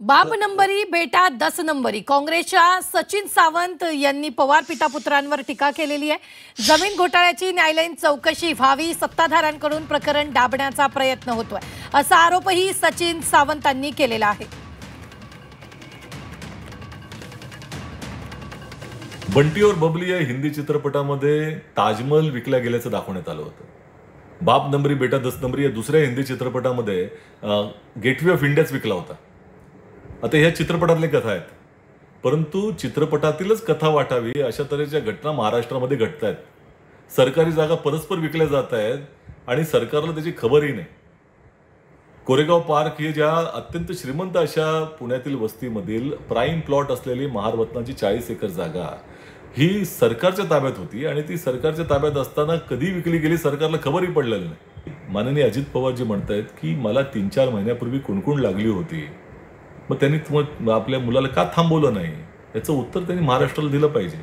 बाप नंबरी बेटा 10 नंबरी। काँग्रेसच्या सचिन सावंत यांनी पवार पितापुत्रांवर टीका केलेली आहे। जमीन घोटाळ्याची न्यायालयीन चौकशी व्हावी, सत्ताधाऱ्यांकडून प्रकरण दाबण्याचा प्रयत्न होतोय, असा आरोपही सचिन सावंतांनी केलेला आहे। बंटी और बबली या हिंदी चित्रपटामध्ये ताजमहल विकल्या गेल्याचं दाखवण्यात आलं होतं। बाप नंबरी बेटा 10 नंबरी या दुसऱ्या हिंदी चित्रपटामध्ये गेटवे ऑफ इंडियाच विकला होता। आता ह्या चित्रपटातल्या कथा आहेत, परंतु चित्रपटातीलच कथा वाटावी अशा तऱ्हेच्या घटना महाराष्ट्रामध्ये घडत आहेत। सरकारी जागा परस्पर विकल्या जात आहेत आणि सरकारला त्याची खबरही नाही। कोरेगाव पार्क ही ज्या अत्यंत श्रीमंत अशा पुण्यातील वस्तीमधील प्राईम प्लॉट असलेली महारत्नाची 40 एकर जागा ही सरकारच्या ताब्यात होती आणि ती सरकारच्या ताब्यात असताना कधी विकली गेली सरकारला खबरही पडलेली नाही। माननीय अजित पवार जी म्हणतायत की मला 3-4 महिन्यापूर्वी कुणकुण लागली होती, मग त्यांनी आपल्या मुलाला का थांबवलं नाही, याचं उत्तर त्यांनी महाराष्ट्राला दिलं पाहिजे।